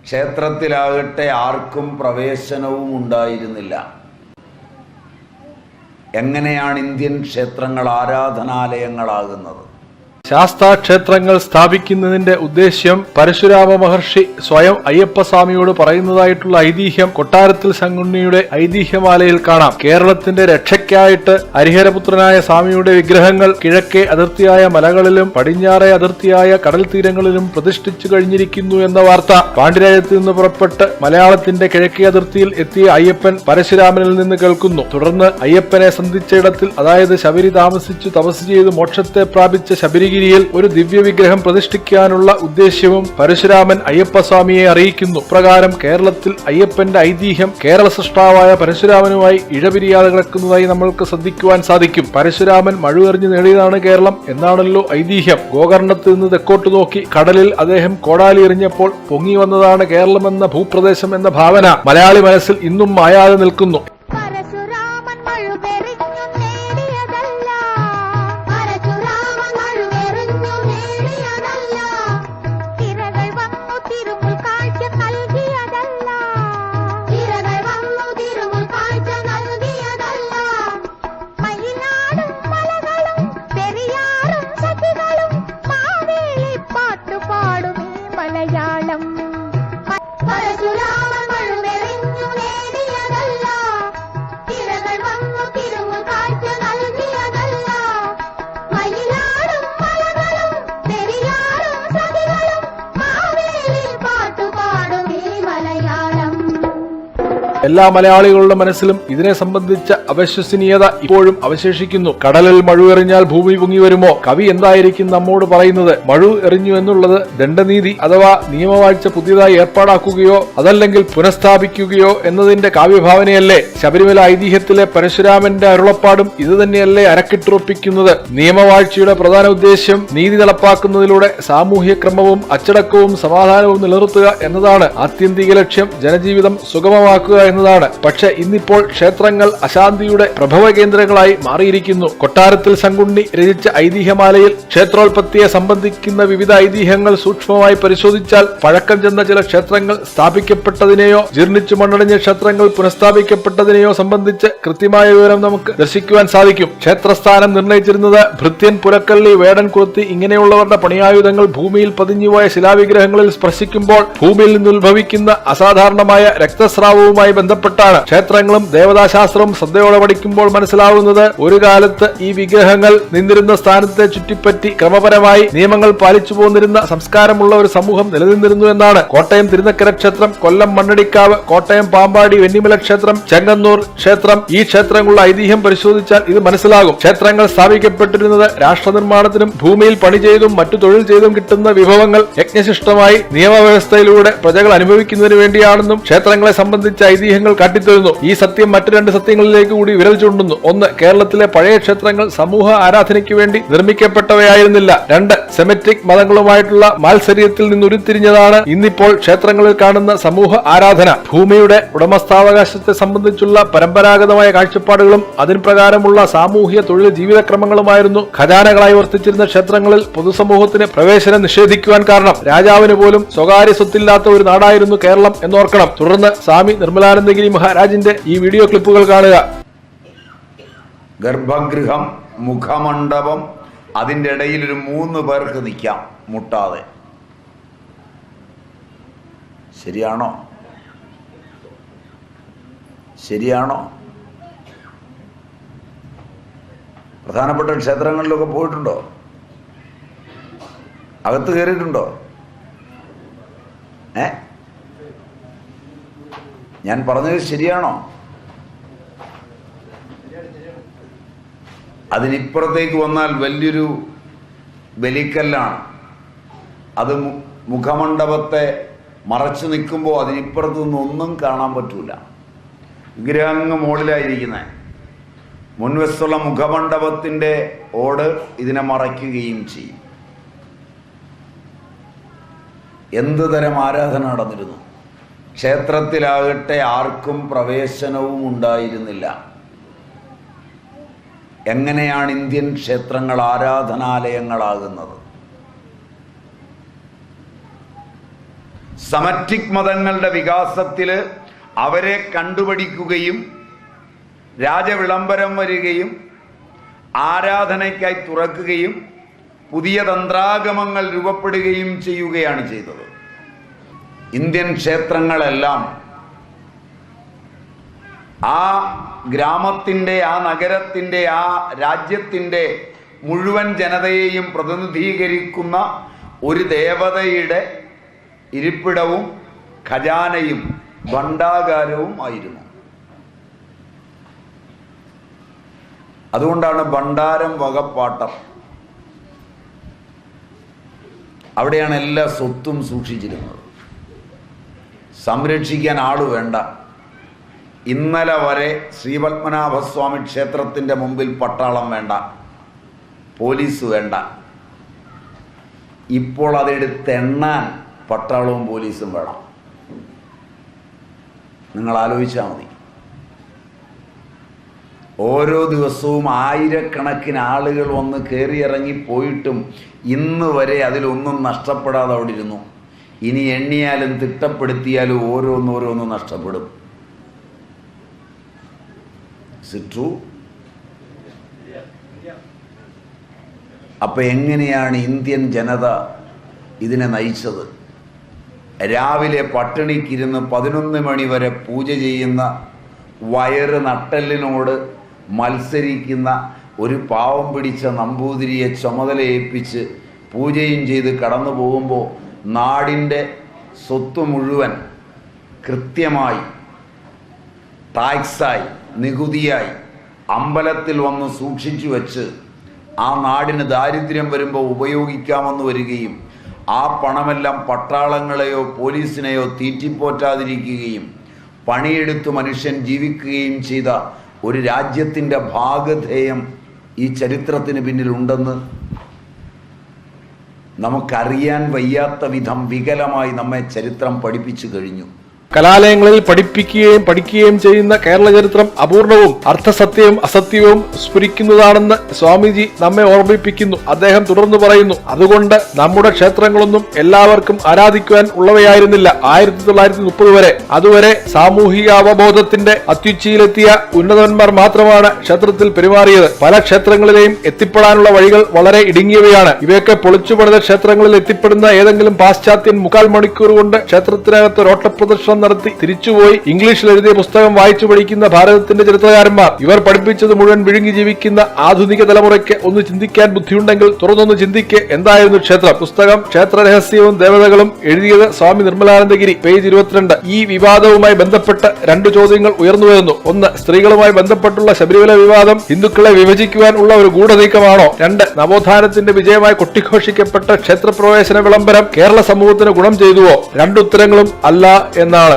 ക്ഷേത്രത്തിലാകട്ടെ ആർക്കും പ്രവേശനവും ഉണ്ടായിരുന്നില്ല. എങ്ങനെയാണ് ഇന്ത്യൻ ക്ഷേത്രങ്ങൾ ആരാധനാലയങ്ങളാകുന്നത്? ശാസ്താക്ഷേത്രങ്ങൾ സ്ഥാപിക്കുന്നതിന്റെ ഉദ്ദേശ്യം പരശുരാമ മഹർഷി സ്വയം അയ്യപ്പസ്വാമിയോട് പറയുന്നതായിട്ടുള്ള ഐതിഹ്യം കൊട്ടാരത്തിൽ ശങ്കുണ്ണിയുടെ ഐതിഹ്യമാലയിൽ കാണാം. കേരളത്തിന്റെ രക്ഷയ്ക്കായിട്ട് ഹരിഹരപുത്രനായ സ്വാമിയുടെ വിഗ്രഹങ്ങൾ കിഴക്കേ അതിർത്തിയായ മലകളിലും പടിഞ്ഞാറേ അതിർത്തിയായ കടൽ തീരങ്ങളിലും പ്രതിഷ്ഠിച്ചു കഴിഞ്ഞിരിക്കുന്നു എന്ന വാർത്ത പാണ്ഡ്യരാജ്യത്ത് നിന്ന് പുറപ്പെട്ട് മലയാളത്തിന്റെ കിഴക്കേ അതിർത്തിയിൽ എത്തിയ അയ്യപ്പൻ പരശുരാമനിൽ നിന്ന് കേൾക്കുന്നു. തുടർന്ന് അയ്യപ്പനെ സന്ധിച്ചയിടത്തിൽ, അതായത് ശബരി താമസിച്ചു തപസ് ചെയ്ത് മോക്ഷത്തെ പ്രാപിച്ച ശബരി ഒരു ദിവ്യ വിഗ്രഹം പ്രതിഷ്ഠിക്കാനുള്ള ഉദ്ദേശ്യവും പരശുരാമൻ അയ്യപ്പസ്വാമിയെ അറിയിക്കുന്നു. പ്രകാരം കേരളത്തിൽ അയ്യപ്പന്റെ ഐതിഹ്യം കേരള സൃഷ്ടാവായ പരശുരാമനുമായി ഇഴപിരിയാതെ കിടക്കുന്നതായി നമ്മൾക്ക് ശ്രദ്ധിക്കുവാൻ സാധിക്കും. പരശുരാമൻ മഴുവെറിഞ്ഞ് നേടിയതാണ് കേരളം എന്നാണല്ലോ ഐതിഹ്യം. ഗോകർണത്ത് നിന്ന് തെക്കോട്ട് നോക്കി കടലിൽ അദ്ദേഹം കോടാലി എറിഞ്ഞപ്പോൾ പൊങ്ങി വന്നതാണ് കേരളമെന്ന ഭൂപ്രദേശം എന്ന ഭാവന മലയാളി മനസ്സിൽ ഇന്നും മായാതെ നിൽക്കുന്നു. എല്ലാ മലയാളികളുടെ മനസ്സിലും ഇതിനെ സംബന്ധിച്ച അവിശ്വസനീയത ഇപ്പോഴും അവശേഷിക്കുന്നു. കടലിൽ മഴു എറിഞ്ഞാൽ ഭൂമി പൊങ്ങി വരുമോ? കവി എന്തായിരിക്കും നമ്മോട് പറയുന്നത്? മഴു എറിഞ്ഞു എന്നുള്ളത് ദണ്ഡനീതി അഥവാ നിയമവാഴ്ച പുതിയതായി ഏർപ്പാടാക്കുകയോ അതല്ലെങ്കിൽ പുനഃസ്ഥാപിക്കുകയോ എന്നതിന്റെ കാവ്യഭാവനയല്ലേ? ശബരിമല ഐതിഹ്യത്തിലെ പരശുരാമന്റെ അരുളപ്പാടും ഇതുതന്നെയല്ലേ അരക്കിട്ടുറപ്പിക്കുന്നത്? നിയമവാഴ്ചയുടെ പ്രധാന ഉദ്ദേശ്യം നീതി നടപ്പാക്കുന്നതിലൂടെ സാമൂഹ്യ ക്രമവും അച്ചടക്കവും സമാധാനവും നിലനിർത്തുക എന്നതാണ്. ആത്യന്തിക ലക്ഷ്യം ജനജീവിതം സുഗമമാക്കുക എന്നതാണ്. പക്ഷെ ഇന്നിപ്പോൾ ക്ഷേത്രങ്ങൾ അശാന്തിയുടെ പ്രഭവ കേന്ദ്രങ്ങളായി മാറിയിരിക്കുന്നു. കൊട്ടാരത്തിൽ ശങ്കുണ്ണി രചിച്ച ഐതിഹ്യമാലയിൽ ക്ഷേത്രോൽപത്തിയെ സംബന്ധിക്കുന്ന വിവിധ ഐതിഹ്യങ്ങൾ സൂക്ഷ്മമായി പരിശോധിച്ചാൽ പഴക്കം ചെന്ന ചില ക്ഷേത്രങ്ങൾ സ്ഥാപിക്കപ്പെട്ടതിനെയോ ജീർണിച്ചു മണ്ണടഞ്ഞ ക്ഷേത്രങ്ങൾ പുനഃസ്ഥാപിക്കപ്പെട്ടതിനെയോ സംബന്ധിച്ച് കൃത്യമായ വിവരം നമുക്ക് ദർശിക്കുവാൻ സാധിക്കും. ക്ഷേത്രസ്ഥാനം നിർണയിച്ചിരുന്നത് ഭൃത്യൻ, പുലക്കള്ളി, വേടൻ, കുർത്തി ഇങ്ങനെയുള്ളവരുടെ പണിയായുധങ്ങൾ ഭൂമിയിൽ പതിഞ്ഞുപോയ ശിലാവിഗ്രഹങ്ങളിൽ സ്പർശിക്കുമ്പോൾ ഭൂമിയിൽ നിന്നുത്ഭവിക്കുന്ന അസാധാരണമായ രക്തസ്രാവവുമായി ബന്ധപ്പെട്ടാണ്. ക്ഷേത്രങ്ങളും ദേവതാശാസ്ത്രവും ശ്രദ്ധയോടെ പഠിക്കുമ്പോൾ മനസ്സിലാവുന്നത് ഒരു കാലത്ത് ഈ വിഗ്രഹങ്ങൾ നിന്നിരുന്ന സ്ഥാനത്തെ ചുറ്റിപ്പറ്റി ക്രമപരമായി നിയമങ്ങൾ പാലിച്ചു പോന്നിരുന്ന സംസ്കാരമുള്ള ഒരു സമൂഹം നിലനിന്നിരുന്നു എന്നാണ്. കോട്ടയം തിരുനക്കര ക്ഷേത്രം, കൊല്ലം മണ്ണടിക്കാവ്, കോട്ടയം പാമ്പാടി വെന്നിമല ക്ഷേത്രം, ചെങ്ങന്നൂർ ക്ഷേത്രം, ഈ ക്ഷേത്രങ്ങളുടെ ഐതിഹ്യം പരിശോധിച്ചാൽ ഇത് മനസ്സിലാകും. ക്ഷേത്രങ്ങൾ സ്ഥാപിക്കപ്പെട്ടിരുന്നത് രാഷ്ട്രനിർമ്മാണത്തിനും ഭൂമിയിൽ പണി ചെയ്തും മറ്റു തൊഴിൽ ചെയ്തും കിട്ടുന്ന വിഭവങ്ങൾ യജ്ഞശിഷ്ടമായി നിയമവ്യവസ്ഥയിലൂടെ പ്രജകൾ അനുഭവിക്കുന്നതിന് വേണ്ടിയാണെന്നും ക്ഷേത്രങ്ങളെ സംബന്ധിച്ച ഐതിഹ്യങ്ങൾ കാട്ടിത്തരുന്നു. ഈ സത്യം മറ്റു രണ്ട് സത്യങ്ങളിലേക്ക് കൂടി വിരൽ ചൂണ്ടുന്നു. ഒന്ന്, കേരളത്തിലെ പഴയ ക്ഷേത്രങ്ങൾ സമൂഹ ആരാധനയ്ക്ക് വേണ്ടി നിർമ്മിക്കപ്പെട്ടവയായിരുന്നില്ല. രണ്ട്, സെമറ്റിക് മതങ്ങളുമായിട്ടുള്ള മാത്സര്യത്തിൽ നിന്ന് ഉരുത്തിരിഞ്ഞതാണ് ഇന്നിപ്പോൾ ക്ഷേത്രങ്ങളിൽ കാണുന്ന സമൂഹ ആരാധന. ഭൂമിയുടെ ഉടമസ്ഥാവകാശത്തെ സംബന്ധിച്ചുള്ള പരമ്പരാഗതമായ കാഴ്ചപ്പാടുകളും അതിന് പ്രകാരമുള്ള സാമൂഹ്യ തൊഴിൽ ജീവിതക്രമങ്ങളുമായിരുന്നു ഖജാനകളായി വർത്തിച്ചിരുന്ന ക്ഷേത്രങ്ങളിൽ പൊതുസമൂഹത്തിന് പ്രവേശനം നിഷേധിക്കുവാൻ കാരണം. രാജാവിന് പോലും സ്വകാര്യ സ്വത്തില്ലാത്ത ഒരു നാടായിരുന്നു കേരളം എന്നോർക്കണം. തുടർന്ന് സ്വാമി നിർമ്മലാനന്ദഗിരി മഹാരാജിന്റെ ഈ വീഡിയോ ക്ലിപ്പുകൾ കാണുക. ഗർഭഗൃഹം, മുഖമണ്ഡപം, അതിൻ്റെ ഇടയിൽ ഒരു 3 പേർക്ക് നിൽക്കാം മുട്ടാതെ. ശരിയാണോ? ശരിയാണോ? പ്രധാനപ്പെട്ട ക്ഷേത്രങ്ങളിലൊക്കെ പോയിട്ടുണ്ടോ? അകത്ത് കയറിയിട്ടുണ്ടോ? ഞാൻ പറഞ്ഞത് ശരിയാണോ? അതിനിപ്പുറത്തേക്ക് വന്നാൽ വലിയൊരു ബലിക്കല്ലാണ്. അത് മുഖമണ്ഡപത്തെ മറച്ചു നിൽക്കുമ്പോൾ അതിനിപ്പുറത്തു നിന്നൊന്നും കാണാൻ പറ്റൂല. വിഗ്രഹങ്ങ് മുകളിലായിരിക്കുന്നത്. മുൻവശത്തുള്ള മുഖമണ്ഡപത്തിൻ്റെ ഓട് ഇതിനെ മറയ്ക്കുകയും ചെയ്യും. എന്തു തരം ആരാധന നടന്നിരുന്നു? ക്ഷേത്രത്തിലാകട്ടെ ആർക്കും പ്രവേശനവും ഉണ്ടായിരുന്നില്ല. എങ്ങനെയാണ് ഇന്ത്യൻ ക്ഷേത്രങ്ങൾ ആരാധനാലയങ്ങളാകുന്നത്? സമറ്റിക് മതങ്ങളുടെ വികാസത്തിൽ അവരെ കണ്ടുപിടിക്കുകയും രാജവിളംബരം വരികയും ആരാധനയ്ക്കായി തുറക്കുകയും പുതിയ തന്ത്രാഗമങ്ങൾ രൂപപ്പെടുകയും ചെയ്യുകയാണ് ചെയ്തത്. ഇന്ത്യൻ ക്ഷേത്രങ്ങളെല്ലാം ആ ഗ്രാമത്തിൻ്റെ, ആ നഗരത്തിൻ്റെ, ആ രാജ്യത്തിൻ്റെ മുഴുവൻ ജനതയെയും പ്രതിനിധീകരിക്കുന്ന ഒരു ദേവതയുടെ ഇരിപ്പിടവും ഖജാനയും ഭണ്ഡാകാരവും ആയിരുന്നു. അതുകൊണ്ടാണ് ഭണ്ഡാരം വകപ്പാട്ടം. അവിടെയാണ് എല്ലാ സ്വത്തും സൂക്ഷിച്ചിരുന്നത്. സംരക്ഷിക്കാൻ ആള് വേണ്ട. ഇന്നലെ വരെ ശ്രീപത്മനാഭസ്വാമി ക്ഷേത്രത്തിൻ്റെ മുമ്പിൽ പട്ടാളം വേണ്ട, പോലീസ് വേണ്ട. ഇപ്പോൾ അതെടുത്തെണ്ണാൻ പട്ടാളവും പോലീസും വേണം. നിങ്ങൾ ആലോചിച്ചാൽ മതി. ഓരോ ദിവസവും ആയിരക്കണക്കിന് ആളുകൾ വന്ന് കയറിയിറങ്ങി പോയിട്ടും ഇന്ന് വരെ അതിലൊന്നും നഷ്ടപ്പെടാതെ അവിടെ ഇരുന്നു. ഇനി എണ്ണിയാലും തിട്ടപ്പെടുത്തിയാലും ഓരോന്നോരോന്നും നഷ്ടപ്പെടും. ട്രൂ. അപ്പൊ എങ്ങനെയാണ് ഇന്ത്യൻ ജനത ഇതിനെ നയിച്ചത്? രാവിലെ പട്ടിണിക്കിരുന്ന് 11 മണി വരെ പൂജ ചെയ്യുന്ന, വയറ് നട്ടെല്ലിനോട് മത്സരിക്കുന്ന ഒരു പാവം പിടിച്ച നമ്പൂതിരിയെ ചുമതലയേൽപ്പിച്ച് പൂജയും ചെയ്ത് കടന്നു പോകുമ്പോൾ നാടിൻ്റെ സ്വത്ത് മുഴുവൻ കൃത്യമായി ടാക്സായി, നികുതിയായി അമ്പലത്തിൽ വന്ന് സൂക്ഷിച്ചു വെച്ച് ആ നാടിന് ദാരിദ്ര്യം വരുമ്പോൾ ഉപയോഗിക്കാമെന്ന് വരികയും ആ പണമെല്ലാം പട്ടാളങ്ങളെയോ പോലീസിനെയോ തീറ്റിപ്പോറ്റാതിരിക്കുകയും പണിയെടുത്ത് മനുഷ്യൻ ജീവിക്കുകയും ചെയ്ത ഒരു രാജ്യത്തിൻ്റെ ഭാഗധേയം ഈ ചരിത്രത്തിന് പിന്നിലുണ്ടെന്ന് നമുക്കറിയാൻ വയ്യാത്ത വിധം വികലമായി നമ്മെ ചരിത്രം പഠിപ്പിച്ചു കഴിഞ്ഞു. കലാലയങ്ങളിൽ പഠിക്കുകയും ചെയ്യുന്ന കേരള ചരിത്രം അപൂർണവും അർത്ഥസത്യവും അസത്യവും സ്ഫുരിക്കുന്നതാണെന്ന് സ്വാമിജി നമ്മെ ഓർമ്മിപ്പിക്കുന്നു. അദ്ദേഹം തുടർന്ന് പറയുന്നു, അതുകൊണ്ട് നമ്മുടെ ക്ഷേത്രങ്ങളൊന്നും എല്ലാവർക്കും ആരാധിക്കുവാൻ ഉള്ളവയായിരുന്നില്ല. 1930 വരെ, അതുവരെ സാമൂഹിക അവബോധത്തിന്റെ അത്യുച്ചയിലെത്തിയ ഉന്നതന്മാർ മാത്രമാണ് ക്ഷേത്രത്തിൽ പെരുമാറിയത്. പല ക്ഷേത്രങ്ങളിലെയും എത്തിപ്പെടാനുള്ള വഴികൾ വളരെ ഇടുങ്ങിയവയാണ്. ഇവയൊക്കെ പൊളിച്ചുപണിത ക്ഷേത്രങ്ങളിൽ എത്തിപ്പെടുന്ന ഏതെങ്കിലും പാശ്ചാത്യൻ 3/4 മണിക്കൂർ കൊണ്ട് ക്ഷേത്രത്തിനകത്ത് ഒരു ഓട്ടപ്രദർശനം നടത്തി തിരിച്ചുപോയി ഇംഗ്ലീഷിൽ എഴുതിയ പുസ്തകം വായിച്ചു പഠിക്കുന്ന ഭാരതത്തിന്റെ ചരിത്രകാരന്മാർ. ഇവർ പഠിപ്പിച്ചത് മുഴുവൻ വിഴുങ്ങി ജീവിക്കുന്ന ആധുനിക തലമുറയ്ക്ക് ഒന്ന് ചിന്തിക്കാൻ ബുദ്ധിയുണ്ടെങ്കിൽ തുറന്നൊന്ന് ചിന്തിക്ക്. എന്തായിരുന്നു ക്ഷേത്രം? പുസ്തകം ക്ഷേത്രരഹസ്യവും ദേവതകളും, എഴുതിയത് സ്വാമി നിർമ്മലാനന്ദഗിരി, പേജ് 22. ഈ വിവാദവുമായി ബന്ധപ്പെട്ട് 2 ചോദ്യങ്ങൾ ഉയർന്നു വരുന്നു. 1. സ്ത്രീകളുമായി ബന്ധപ്പെട്ടുള്ള ശബരിമല വിവാദം ഹിന്ദുക്കളെ വിഭജിക്കുവാൻ ഉള്ള ഒരു ഗൂഢനീക്കമാണോ? 2. നവോത്ഥാനത്തിന്റെ വിജയമായി കൊട്ടിഘോഷിക്കപ്പെട്ട ക്ഷേത്രപ്രവേശന വിളംബരം കേരള സമൂഹത്തിന് ഗുണം ചെയ്തുവോ? 2 ഉത്തരങ്ങളും അല്ല എന്നാണ്.